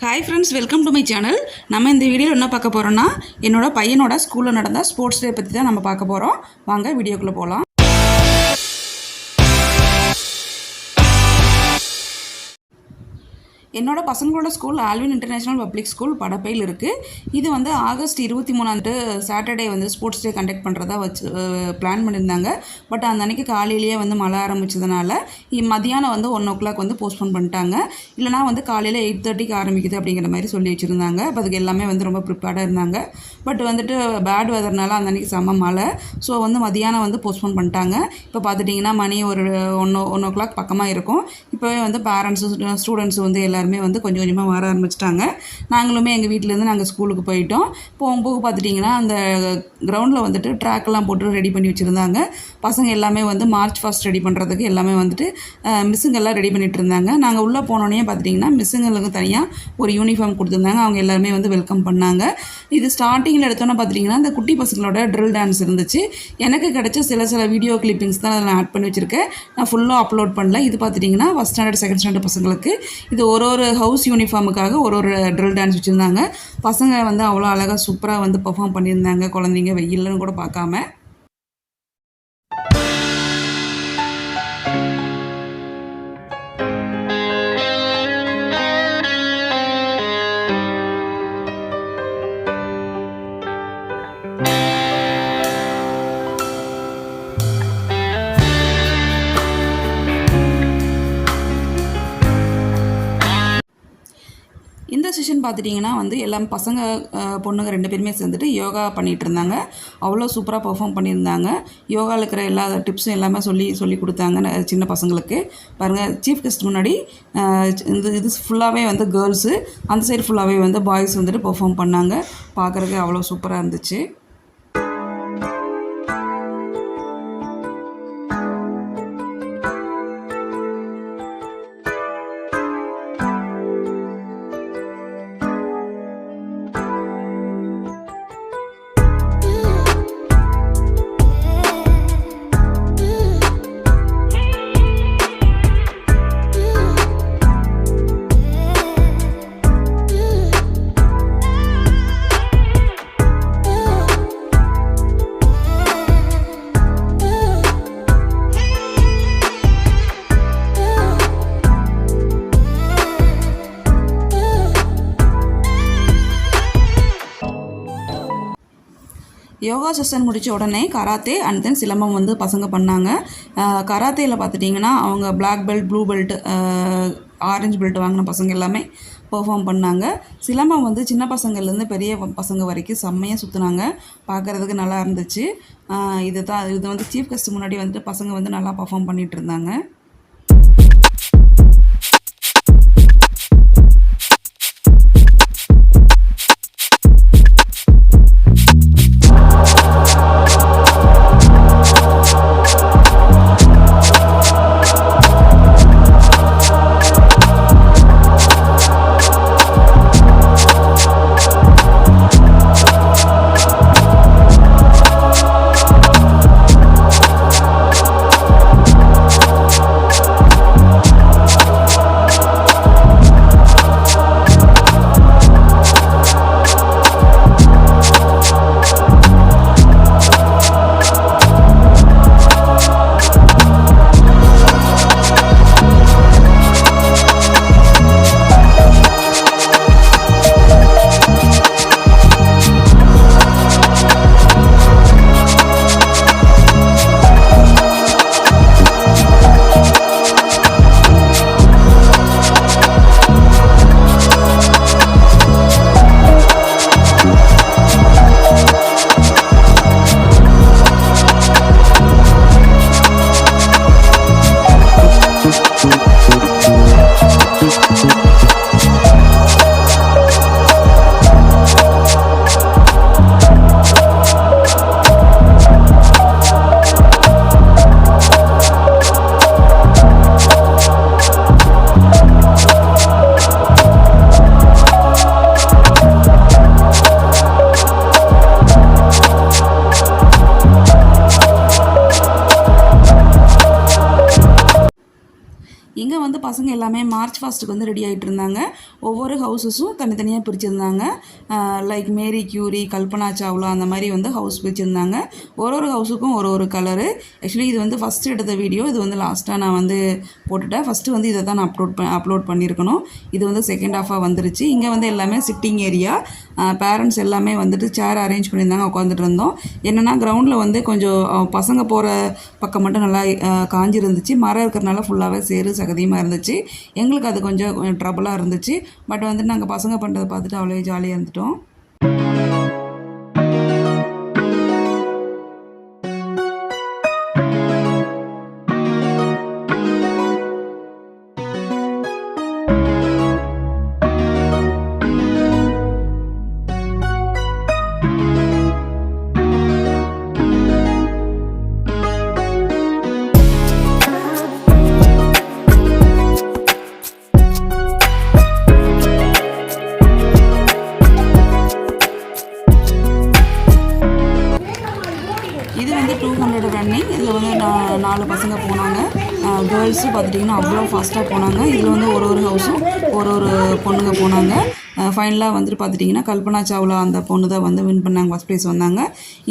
Hi friends, welcome to my channel. நம்ம இந்த வீடியோவில் என்ன பார்க்க போகிறோன்னா, என்னோட பையனோட ஸ்கூலில் நடந்த ஸ்போர்ட்ஸ் டே பற்றி தான் நம்ம பார்க்க போகிறோம். வாங்க வீடியோக்குள்ளே போகலாம். என்னோட பசங்களோட school Alwin international public school படப்பையில் இருக்குது. இது வந்து ஆகஸ்ட் 23 சாட்டர்டே வந்து ஸ்போர்ட்ஸ் டே கண்டக்ட் பண்ணுறதா பிளான் பண்ணியிருந்தாங்க. பட் அந்த அன்றைக்கி காலையிலேயே வந்து மழை ஆரம்பிச்சதுனால மதியானம் வந்து 1 o'clock வந்து போஸ்ட்போன் பண்ணிட்டாங்க. இல்லைனா வந்து காலையில் 8:30 ஆரம்பிக்குது அப்படிங்கிற மாதிரி சொல்லி வச்சுருந்தாங்க. அப்போ அதுக்கு எல்லாமே வந்து ரொம்ப ப்ரிப்பேர்டாக இருந்தாங்க. பட் வந்துட்டு பேட் வெதர்னால அந்த அன்றைக்கி செம்ம மழை. ஸோ வந்து மதியானம் வந்து போஸ்ட்போன் பண்ணிட்டாங்க. இப்போ பார்த்துட்டிங்கன்னா மணி ஒரு 1 o'clock பக்கமாக இருக்கும். இப்போவே வந்து பேரண்ட்ஸு ஸ்டூடெண்ட்ஸ் வந்து எல்லாருமே வந்து கொஞ்சம் கொஞ்சமாக வர ஆரம்பிச்சிட்டாங்க. நாங்களுமே எங்கள் வீட்டிலேருந்து நாங்கள் ஸ்கூலுக்கு போயிட்டோம். போகும்போது பார்த்துட்டிங்கன்னா அந்த கிரவுண்டில் வந்துட்டு ட்ராக்லாம் போட்டு ரெடி பண்ணி வச்சுருந்தாங்க. பசங்க எல்லாமே வந்து மார்ச் ஃபர்ஸ்ட் ரெடி பண்ணுறதுக்கு எல்லாமே வந்துட்டு மிஸ்ஸுங்கெல்லாம் ரெடி பண்ணிகிட்டு இருந்தாங்க. நாங்கள் உள்ளே போனோடனே பார்த்துட்டிங்கன்னா மிஸ்ஸுங்களுக்கு தனியாக ஒரு யூனிஃபார்ம் கொடுத்துருந்தாங்க. அவங்க எல்லாருமே வந்து வெல்கம் பண்ணாங்க. இது ஸ்டார்டிங்கில் எடுத்தோன்னே பார்த்துட்டிங்கன்னா இந்த குட்டி பசங்களோட ட்ரில் டான்ஸ் இருந்துச்சு. எனக்கு கிடைச்ச சில வீடியோ கிளிப்பிங்ஸ் தான் அதில் ஆட் பண்ணி வச்சுருக்கேன். நான் ஃபுல்லாக அப்லோட் பண்ணல. இது பார்த்துட்டிங்கன்னா ஃபஸ்ட் ஸ்டாண்டர்ட் செகண்ட் ஸ்டாண்டர்ட் பசங்களுக்கு இது ஒரு ஹவுஸ் யூனிஃபார்முக்காக ஒரு ட்ரில் டான்ஸ் வச்சுருந்தாங்க. பசங்க வந்து அவ்வளோ அழகாக சூப்பராக வந்து பெர்ஃபார்ம் பண்ணியிருந்தாங்க. குழந்தைங்க வெயில்னு கூட பார்க்காம. இந்த செஷன் பார்த்துட்டிங்கன்னா வந்து எல்லாம் பசங்க பொண்ணுங்க 2 பேருமே சேர்ந்துட்டு யோகா பண்ணிகிட்டு இருந்தாங்க. அவ்வளோ சூப்பராக பெர்ஃபார்ம் பண்ணியிருந்தாங்க. யோகாவில் இருக்கிற எல்லா டிப்ஸும் எல்லாமே சொல்லி கொடுத்தாங்க சின்ன பசங்களுக்கு. பாருங்கள், சீஃப் கெஸ்ட் முன்னாடி இது ஃபுல்லாகவே வந்து கேர்ள்ஸு, அந்த சைடு ஃபுல்லாகவே வந்து பாய்ஸ் வந்துட்டு பெர்ஃபார்ம் பண்ணாங்க. பார்க்குறதுக்கு அவ்வளோ சூப்பராக இருந்துச்சு. யோகா செஷன் முடித்த உடனே கராத்தே அண்ட் தென் சிலம்பம் வந்து பசங்க பண்ணாங்க. கராத்தேயில் பார்த்துட்டிங்கன்னா அவங்க black belt, blue belt, orange belt வாங்கின பசங்க எல்லாமே பெர்ஃபார்ம் பண்ணாங்க. சிலம்பம் வந்து சின்ன பசங்கள்லேருந்து பெரிய பசங்க வரைக்கும் செம்மையாக சுற்றுனாங்க. பார்க்குறதுக்கு நல்லா இருந்துச்சு. இது வந்து சீஃப் கெஸ்ட் முன்னாடி வந்துட்டு பசங்க வந்து நல்லா பெர்ஃபார்ம் பண்ணிகிட்டு இருந்தாங்க. எல்லாமே மார்ச் ஃபாஸ்ட்டுக்கு வந்து ரெடி ஆகிட்டு இருந்தாங்க. ஒவ்வொரு ஹவுஸஸும் தனித்தனியாக பிரிச்சுருந்தாங்க. Like Marie Curie, Kalpana Chawla அந்த மாதிரி வந்து ஹவுஸ் பிரிச்சுருந்தாங்க. ஒரு ஹவுஸுக்கும் ஒரு கலரு. ஆக்சுவலி இது வந்து ஃபஸ்ட்டு எடுத்த வீடியோ. இது வந்து லாஸ்ட்டாக நான் வந்து போட்டுட்டேன். ஃபஸ்ட்டு வந்து இதை தான் நான் அப்லோட் பண்ணியிருக்கணும். இது வந்து செகண்ட் ஹாஃபாக வந்துருச்சு. இங்கே வந்து எல்லாமே சிட்டிங் ஏரியா. பேரண்ட்ஸ் எல்லாமே வந்துட்டு சேர் அரேஞ்ச் பண்ணியிருந்தாங்க. உட்காந்துட்டு இருந்தோம். என்னென்னா கிரவுண்டில் வந்து கொஞ்சம் பசங்க போகிற பக்கம் மட்டும் நல்லா காஞ்சி இருந்துச்சு. மரம் இருக்கிறனால ஃபுல்லாகவே சேறு சகதியமாக இருந்துச்சு. எங்களுக்கு அது கொஞ்சம் ட்ரபுளாக இருந்துச்சு. பட் வந்து நாங்கள் பசங்க பண்ணுறதை பார்த்துட்டு அவ்வளோ ஜாலியாக இருந்துட்டோம். இது வந்து 200 ரன்னிங். இதில் வந்து 4 பசங்க போனாங்க. கேர்ள்ஸு பார்த்துட்டிங்கன்னா அவ்வளோ ஃபாஸ்ட்டாக போனாங்க. இதில் வந்து ஒரு ஹவுஸும் ஒரு பொண்ணுங்க போனாங்க. ஃபைனலாக வந்துட்டு பார்த்துட்டிங்கன்னா கல்பனா சாவ்லா அந்த பொண்ணு தான் வந்து வின் பண்ணாங்க, ஃபஸ்ட் ப்ரைஸ் வந்தாங்க.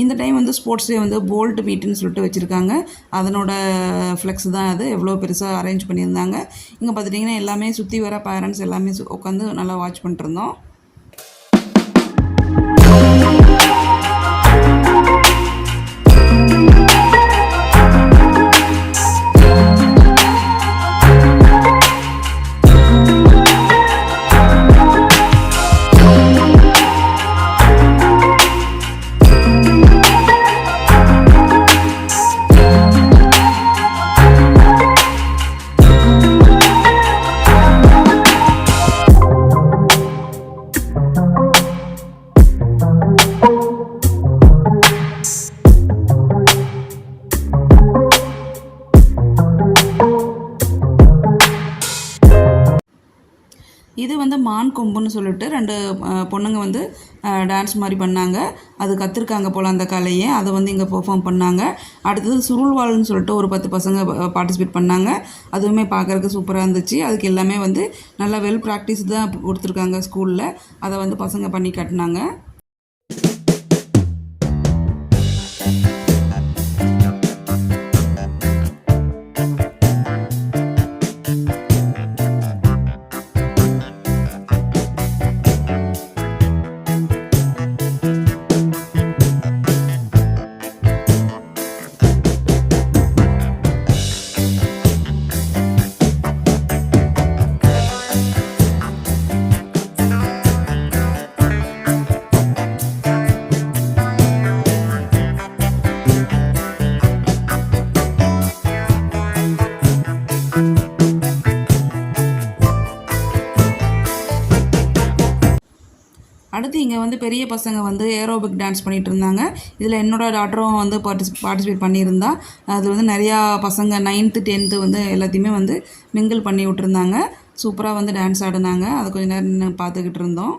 இந்த டைம் வந்து ஸ்போர்ட்ஸ் டே வந்து போல்ட் மீட்டுன்னு சொல்லிட்டு வச்சுருக்காங்க. அதனோட ஃப்ளெக்ஸ் தான் அது. எவ்வளோ பெருசாக அரேஞ்ச் பண்ணியிருந்தாங்க. இங்கே பார்த்துட்டிங்கன்னா எல்லாமே சுற்றி வர பேரண்ட்ஸ் எல்லாமே உட்காந்து நல்லா வாட்ச் பண்ணிட்டு இருந்தோம். இது வந்து மான் கொம்புன்னு சொல்லிட்டு 2 பொண்ணுங்க வந்து டான்ஸ் மாதிரி பண்ணாங்க. அது கற்றுருக்காங்க போல் அந்த கலையை. அதை வந்து இங்கே பெர்ஃபார்ம் பண்ணாங்க. அடுத்தது சுருள்வாள்னு சொல்லிட்டு ஒரு 10 பசங்க பார்ட்டிசிபேட் பண்ணாங்க. அதுவுமே பார்க்குறதுக்கு சூப்பராக இருந்துச்சு. அதுக்கு எல்லாமே வந்து நல்லா வெல் ப்ராக்டிஸ் தான் கொடுத்துருக்காங்க ஸ்கூலில். அதை வந்து பசங்க பண்ணி காட்டினாங்க. அடுத்து இங்கே வந்து பெரிய பசங்க வந்து ஏரோபிக் டான்ஸ் பண்ணிகிட்டு இருந்தாங்க. இதில் என்னோடய டாட்டரும் வந்து பார்ட்டிசிபேட் பண்ணியிருந்தா. அது வந்து நிறையா பசங்க 9th 10th வந்து எல்லாத்தையுமே வந்து மிங்கிள் பண்ணி விட்டுருந்தாங்க. சூப்பராக வந்து டான்ஸ் ஆடினாங்க. அதை கொஞ்சம் நேரம் பார்த்துக்கிட்டு இருந்தோம்.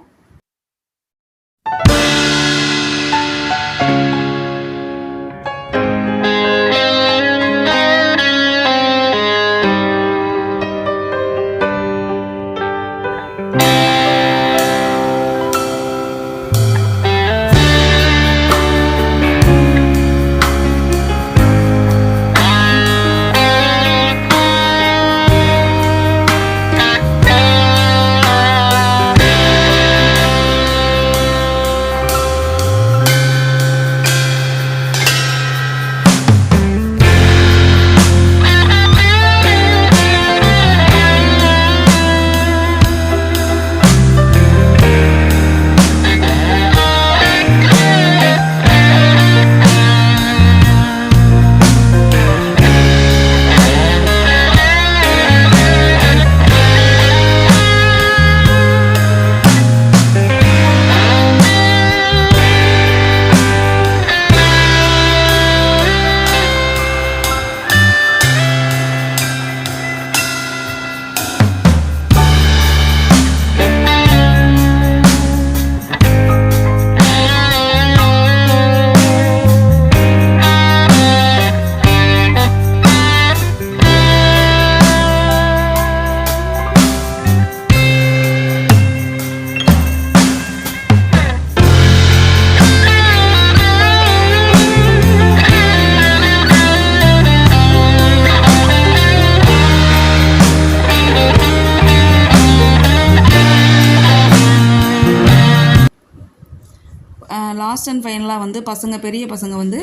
லாஸ்ட் அண்ட் ஃபைனலாக வந்து பெரிய பசங்க வந்து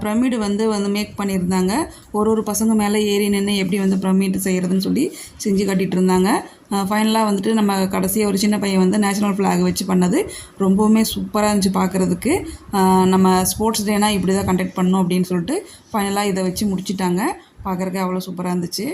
பிரமிடு வந்து மேக் பண்ணியிருந்தாங்க. ஒரு பசங்க மேலே ஏறி நின்று எப்படி வந்து பிரமிடு செய்கிறதுன்னு சொல்லி செஞ்சு காட்டிகிட்டு இருந்தாங்க. ஃபைனலாக வந்துட்டு நம்ம கடைசியாக ஒரு சின்ன பையன் வந்து நேஷ்னல் ஃப்ளாக் வச்சு பண்ணது ரொம்பவுமே சூப்பராக இருந்துச்சு பார்க்குறதுக்கு. நம்ம ஸ்போர்ட்ஸ் டேனால் இப்படி தான் கண்டக்ட் பண்ணணும் அப்படின்னு சொல்லிட்டு ஃபைனலாக இதை வச்சு முடிச்சிட்டாங்க. பார்க்குறதுக்கு அவ்வளோ சூப்பராக இருந்துச்சு.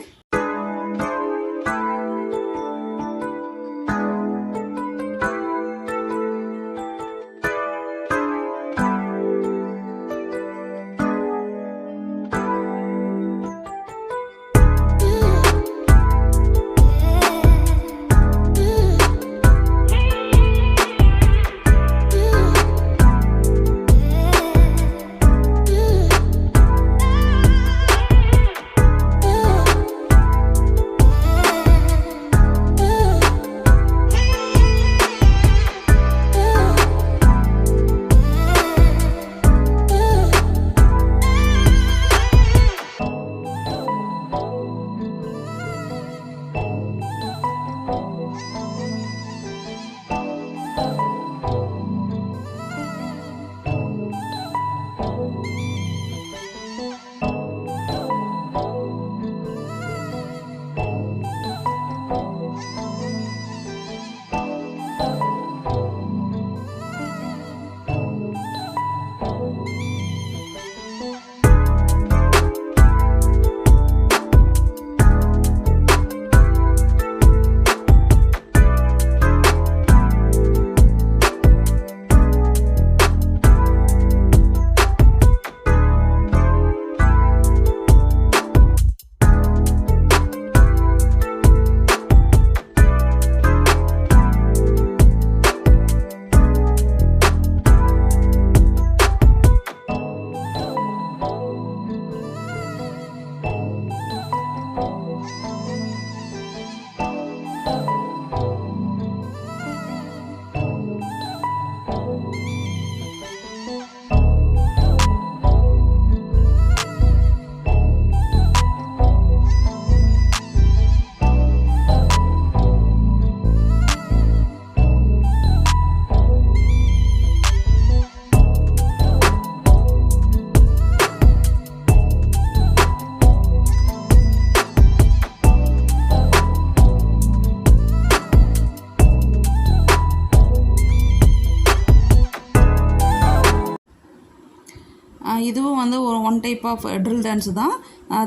இதுவும் வந்து ஒரு one type of drill dance தான்.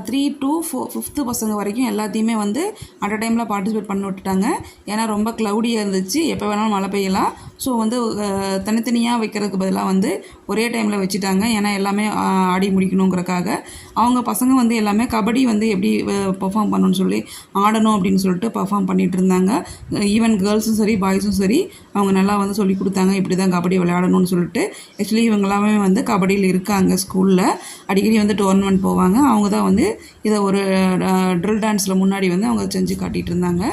3 to 5th பசங்க வரைக்கும் எல்லாத்தையுமே வந்து அட் அ டைமில் பார்ட்டிசிபேட் பண்ணி விட்டுட்டாங்க. ஏன்னா ரொம்ப க்ளவுடியாக இருந்துச்சு, எப்போ வேணாலும் மழை பெய்யலாம். ஸோ வந்து தனித்தனியாக வைக்கிறதுக்கு பதிலாக வந்து ஒரே டைமில் வச்சுட்டாங்க. ஏன்னா எல்லாமே ஆடி முடிக்கணுங்கிறக்காக. அவங்க பசங்க வந்து எல்லாமே கபடி வந்து எப்படி பர்ஃபார்ம் பண்ணணும்னு சொல்லி ஆடணும் அப்படின்னு சொல்லிட்டு பர்ஃபார்ம் பண்ணிகிட்டு இருந்தாங்க. ஈவன் கேர்ள்ஸும் சரி பாய்ஸும் சரி அவங்க நல்லா வந்து சொல்லி கொடுத்தாங்க இப்படி தான் கபடி விளையாடணும்னு சொல்லிட்டு. ஆக்சுவலி இவங்கெல்லாமே வந்து கபடியில் இருக்காங்க, ஸ்கூலில் அடிக்கடி வந்து டோர்னமெண்ட் போவாங்க. அவங்க தான் வந்து இதை ஒரு ட்ரில் டான்ஸில் முன்னாடி வந்து அவங்க செஞ்சு காட்டிகிட்டு இருந்தாங்க.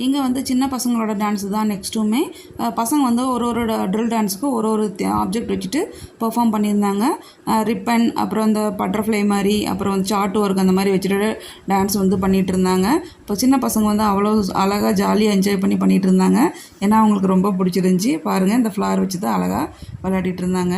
இங்கே வந்து சின்ன பசங்களோட டான்ஸு தான் நெக்ஸ்ட்டுமே. பசங்க வந்து ஒரு ட்ரில் டான்ஸுக்கு ஒரு ஆப்ஜெக்ட் வச்சுட்டு பெர்ஃபார்ம் பண்ணியிருந்தாங்க. ரிப்பன், அப்புறம் இந்த பட்டர்ஃப்ளை மாதிரி, அப்புறம் வந்து சார்ட் ஒர்க் அந்த மாதிரி வச்சுட்டு டான்ஸ் வந்து பண்ணிகிட்டு இருந்தாங்க. இப்போ சின்ன பசங்க வந்து அவ்வளோ அழகாக ஜாலியாக என்ஜாய் பண்ணிகிட்டு இருந்தாங்க. ஏன்னா அவங்களுக்கு ரொம்ப பிடிச்சிருந்துச்சி. பாருங்கள், இந்த ஃப்ளார் வச்சு தான் அழகாக விளையாடிட்டு இருந்தாங்க.